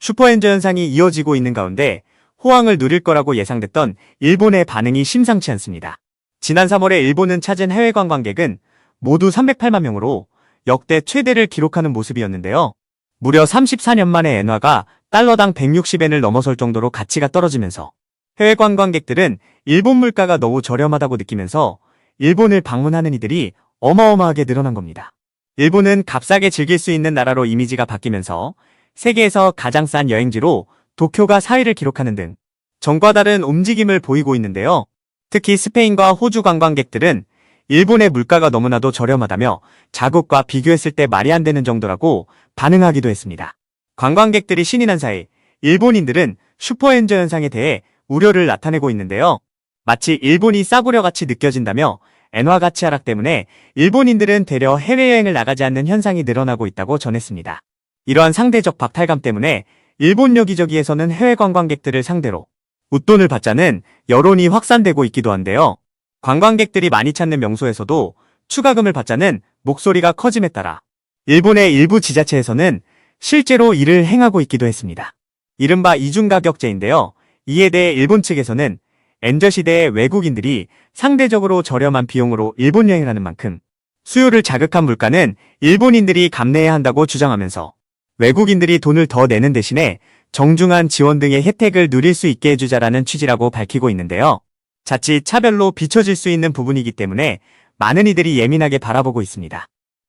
슈퍼엔저 현상이 이어지고 있는 가운데 호황을 누릴 거라고 예상됐던 일본의 반응이 심상치 않습니다. 지난 3월에 일본은 찾은 해외 관광객은 모두 308만 명으로 역대 최대를 기록하는 모습이었는데요. 무려 34년 만에 엔화가 달러당 160엔을 넘어설 정도로 가치가 떨어지면서 해외 관광객들은 일본 물가가 너무 저렴하다고 느끼면서 일본을 방문하는 이들이 어마어마하게 늘어난 겁니다. 일본은 값싸게 즐길 수 있는 나라로 이미지가 바뀌면서 세계에서 가장 싼 여행지로 도쿄가 4위를 기록하는 등 전과 다른 움직임을 보이고 있는데요. 특히 스페인과 호주 관광객들은 일본의 물가가 너무나도 저렴하다며 자국과 비교했을 때 말이 안 되는 정도라고 반응하기도 했습니다. 관광객들이 신이 난 사이 일본인들은 슈퍼엔저 현상에 대해 우려를 나타내고 있는데요. 마치 일본이 싸구려 같이 느껴진다며 엔화 가치 하락 때문에 일본인들은 되려 해외여행을 나가지 않는 현상이 늘어나고 있다고 전했습니다. 이러한 상대적 박탈감 때문에 일본 여기저기에서는 해외 관광객들을 상대로 웃돈을 받자는 여론이 확산되고 있기도 한데요. 관광객들이 많이 찾는 명소에서도 추가금을 받자는 목소리가 커짐에 따라 일본의 일부 지자체에서는 실제로 이를 행하고 있기도 했습니다. 이른바 이중가격제인데요. 이에 대해 일본 측에서는 엔저 시대의 외국인들이 상대적으로 저렴한 비용으로 일본 여행을 하는 만큼 수요를 자극한 물가는 일본인들이 감내해야 한다고 주장하면서 외국인들이 돈을 더 내는 대신에 정중한 지원 등의 혜택을 누릴 수 있게 해주자라는 취지라고 밝히고 있는데요. 자칫 차별로 비춰질 수 있는 부분이기 때문에 많은 이들이 예민하게 바라보고 있습니다.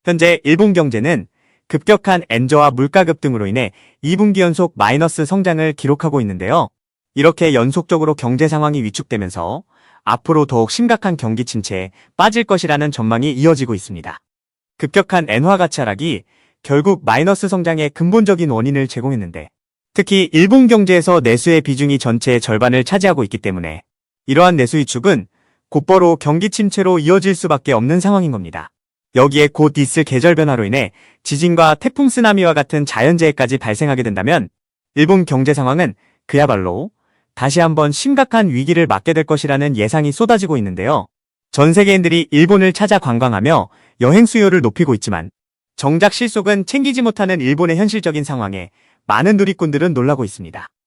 현재 일본 경제는 급격한 엔저와 물가 급등으로 인해 2분기 연속 마이너스 성장을 기록하고 있는데요. 이렇게 연속적으로 경제 상황이 위축되면서 앞으로 더욱 심각한 경기 침체에 빠질 것이라는 전망이 이어지고 있습니다. 급격한 엔화 가치 하락이 결국 마이너스 성장의 근본적인 원인을 제공했는데 특히 일본 경제에서 내수의 비중이 전체의 절반을 차지하고 있기 때문에 이러한 내수 위축은 곧바로 경기 침체로 이어질 수밖에 없는 상황인 겁니다. 여기에 곧 있을 계절 변화로 인해 지진과 태풍 쓰나미와 같은 자연재해까지 발생하게 된다면 일본 경제 상황은 그야말로 다시 한번 심각한 위기를 맞게 될 것이라는 예상이 쏟아지고 있는데요. 전 세계인들이 일본을 찾아 관광하며 여행 수요를 높이고 있지만 정작 실속은 챙기지 못하는 일본의 현실적인 상황에 많은 누리꾼들은 놀라고 있습니다.